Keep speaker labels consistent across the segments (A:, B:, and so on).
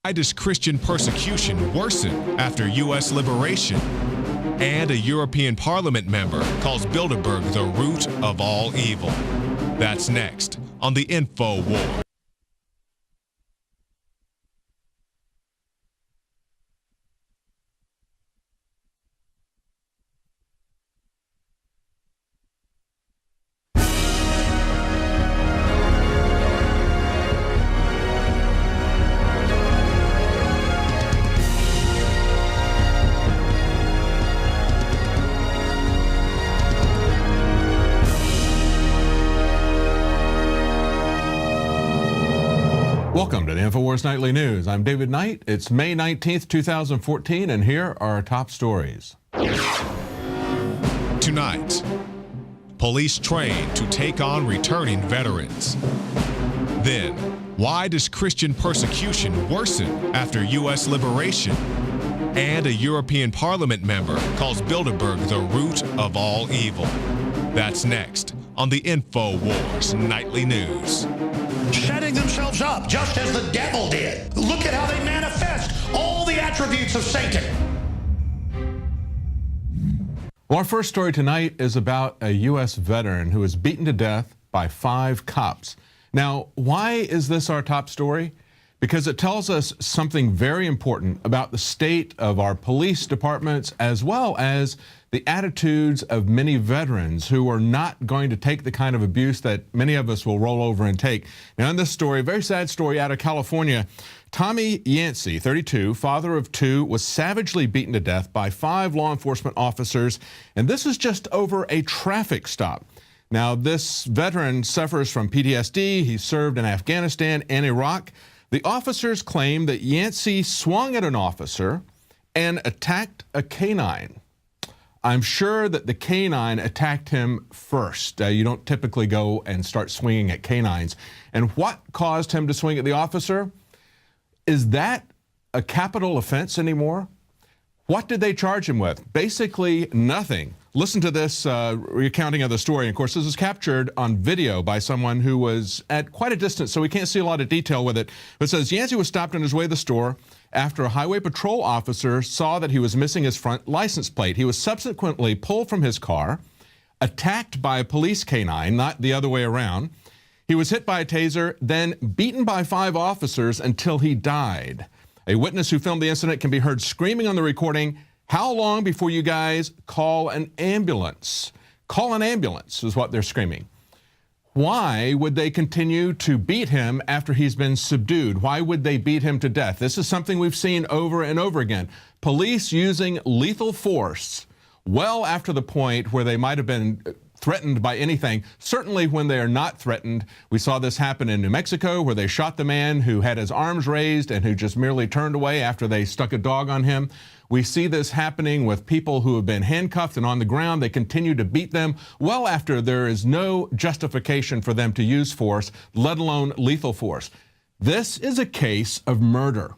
A: Why does Christian persecution worsen after U.S. liberation? And a European Parliament member calls Bilderberg the root of all evil. That's next on the INFOWARS.
B: Welcome to the INFOWARS Nightly News. I'm David Knight. It's May 19th, 2014, and here are our top stories.
A: Tonight, police train to take on returning veterans. Then, why does Christian persecution worsen after U.S. liberation? And a European Parliament member calls Bilderberg the root of all evil. That's next on the INFOWARS Nightly News.
C: Setting themselves up just as the devil did. Look at how they manifest all the attributes of Satan.
B: Well, our first story tonight is about a U.S. veteran who was beaten to death by 5 cops. Now, why is this our top story? Because it tells us something very important about the state of our police departments as well as the attitudes of many veterans who are not going to take the kind of abuse that many of us will roll over and take. Now, in this story, a very sad story out of California, Tommy Yancey, 32, father of 2, was savagely beaten to death by 5 law enforcement officers, and this is just over a traffic stop. Now, this veteran suffers from PTSD. He served in Afghanistan and Iraq. The officers claim that Yancey swung at an officer and attacked a canine. I'm sure that the canine attacked him first. You don't typically go and start swinging at canines. And what caused him to swing at the officer? Is that a capital offense anymore? What did they charge him with? Basically nothing. Listen to this recounting of the story. Of course, this is captured on video by someone who was at quite a distance, so we can't see a lot of detail with it. But it says Yancey was stopped on his way to the store after a highway patrol officer saw that he was missing his front license plate. He was subsequently pulled from his car, attacked by a police canine, not the other way around. He was hit by a taser, then beaten by 5 officers until he died. A witness who filmed the incident can be heard screaming on the recording, "How long before you guys call an ambulance?" Call an ambulance is what they're screaming. Why would they continue to beat him after he's been subdued? Why would they beat him to death? This is something we've seen over and over again. Police using lethal force well after the point where they might have been threatened by anything. Certainly when they are not threatened. We saw this happen in New Mexico where they shot the man who had his arms raised and who just merely turned away after they stuck a dog on him. We see this happening with people who have been handcuffed and on the ground. They continue to beat them well after there is no justification for them to use force, let alone lethal force. This is a case of murder.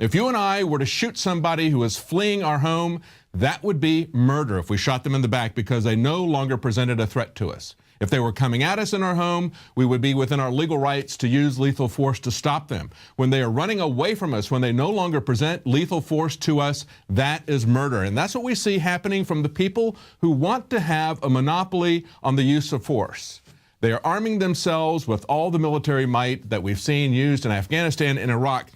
B: If you and I were to shoot somebody who is fleeing our home, that would be murder if we shot them in the back because they no longer presented a threat to us. If they were coming at us in our home, we would be within our legal rights to use lethal force to stop them. When they are running away from us, when they no longer present lethal force to us, that is murder. And that's what we see happening from the people who want to have a monopoly on the use of force. They are arming themselves with all the military might that we've seen used in Afghanistan and Iraq.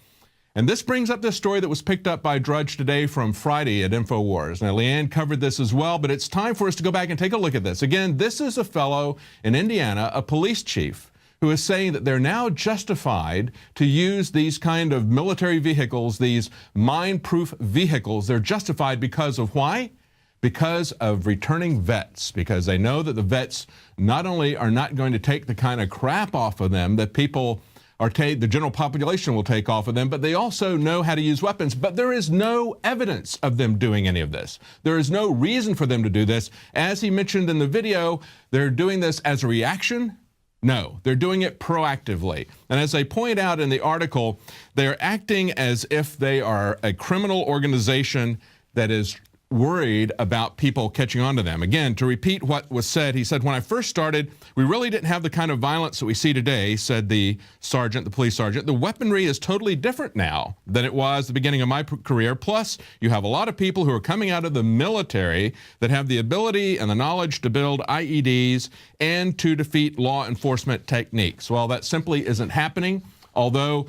B: And this brings up this story that was picked up by Drudge today from Friday at INFOWARS. Now, Leanne covered this as well, but it's time for us to go back and take a look at this. Again, this is a fellow in Indiana, a police chief, who is saying that they're now justified to use these kind of military vehicles, these mine-proof vehicles. They're justified because of why? Because of returning vets, because they know that the vets not only are not going to take the kind of crap off of them that people the general population will take off of them, but they also know how to use weapons. But there is no evidence of them doing any of this. There is no reason for them to do this. As he mentioned in the video, they're doing this as a reaction. No, they're doing it proactively. And as they point out in the article, they're acting as if they are a criminal organization that is worried about people catching on to them. Again, to repeat what was said, he said, when I first started, we really didn't have the kind of violence that we see today, said the sergeant, the police sergeant. The weaponry is totally different now than it was the beginning of my career. Plus, you have a lot of people who are coming out of the military that have the ability and the knowledge to build IEDs and to defeat law enforcement techniques. Well, that simply isn't happening, although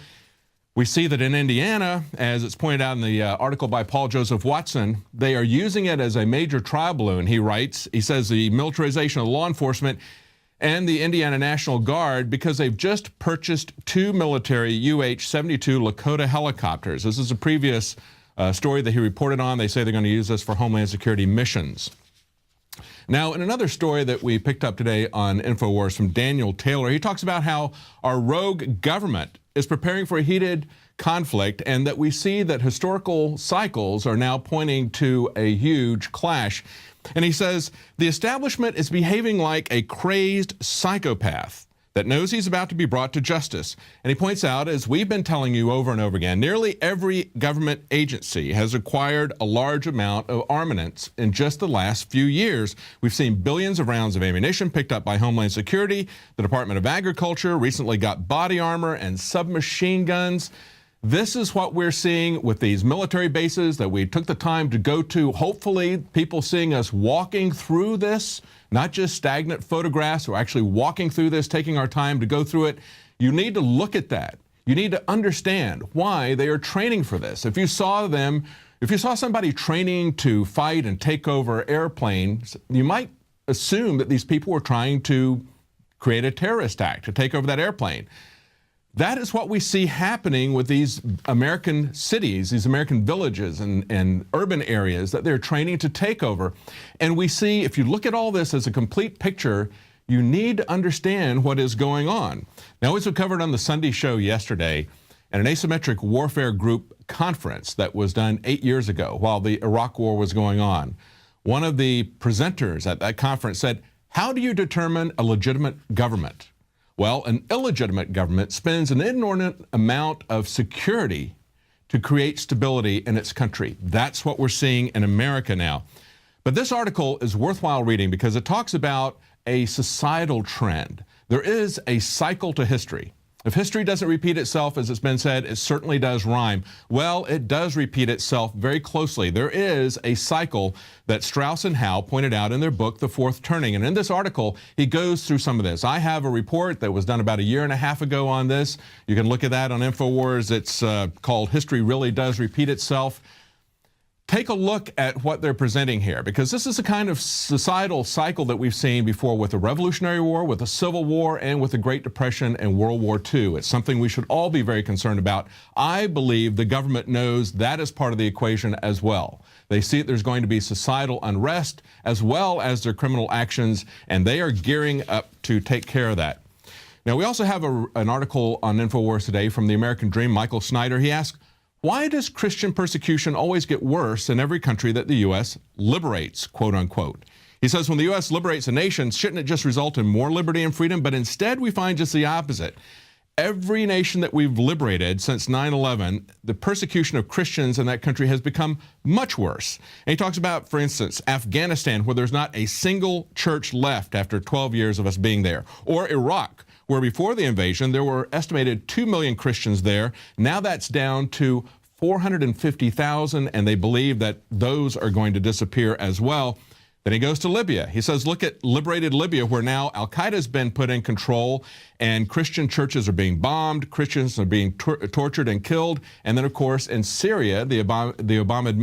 B: we see that in Indiana, as it's pointed out in the article by Paul Joseph Watson, they are using it as a major trial balloon, he writes. He says the militarization of law enforcement and the Indiana National Guard, because they've just purchased 2 military UH-72 Lakota helicopters. This is a previous story that he reported on. They say they're going to use this for Homeland Security missions. Now, in another story that we picked up today on INFOWARS from Daniel Taylor, he talks about how our rogue government is preparing for a heated conflict and that we see that historical cycles are now pointing to a huge clash. And he says the establishment is behaving like a crazed psychopath that knows he's about to be brought to justice. And he points out, as we've been telling you over and over again, nearly every government agency has acquired a large amount of armaments in just the last few years. We've seen billions of rounds of ammunition picked up by Homeland Security. The Department of Agriculture recently got body armor and submachine guns. This is what we're seeing with these military bases that we took the time to go to. Hopefully, people seeing us walking through this, not just stagnant photographs, or actually walking through this, taking our time to go through it. You need to look at that. You need to understand why they are training for this. If you saw somebody training to fight and take over airplanes, you might assume that these people were trying to create a terrorist act, to take over that airplane. That is what we see happening with these American cities, these American villages and urban areas that they're training to take over. And we see, if you look at all this as a complete picture, you need to understand what is going on. Now, as we covered on the Sunday show yesterday, at an asymmetric warfare group conference that was done 8 years ago while the Iraq War was going on, one of the presenters at that conference said, "How do you determine a legitimate government?" Well, an illegitimate government spends an inordinate amount of security to create stability in its country. That's what we're seeing in America now. But this article is worthwhile reading because it talks about a societal trend. There is a cycle to history. If history doesn't repeat itself, as it's been said, it certainly does rhyme. Well, it does repeat itself very closely. There is a cycle that Strauss and Howe pointed out in their book, The Fourth Turning. And in this article, he goes through some of this. I have a report that was done about a year and a half ago on this. You can look at that on INFOWARS. It's called History Really Does Repeat Itself. Take a look at what they're presenting here, because this is the kind of societal cycle that we've seen before with the Revolutionary War, with the Civil War, and with the Great Depression and World War II. It's something we should all be very concerned about. I believe the government knows that is part of the equation as well. They see that there's going to be societal unrest as well as their criminal actions, and they are gearing up to take care of that. Now, we also have an article on INFOWARS today from the American Dream, Michael Snyder. He asks, why does Christian persecution always get worse in every country that the U.S. liberates, quote unquote? He says, when the U.S. liberates a nation, shouldn't it just result in more liberty and freedom? But instead, we find just the opposite. Every nation that we've liberated since 9/11, the persecution of Christians in that country has become much worse. And he talks about, for instance, Afghanistan, where there's not a single church left after 12 years of us being there, or Iraq, where before the invasion, there were estimated 2 million Christians there. Now that's down to 450,000, and they believe that those are going to disappear as well. Then he goes to Libya. He says, look at liberated Libya, where now Al-Qaeda has been put in control, and Christian churches are being bombed, Christians are being tortured and killed. And then, of course, in Syria, the Obama administration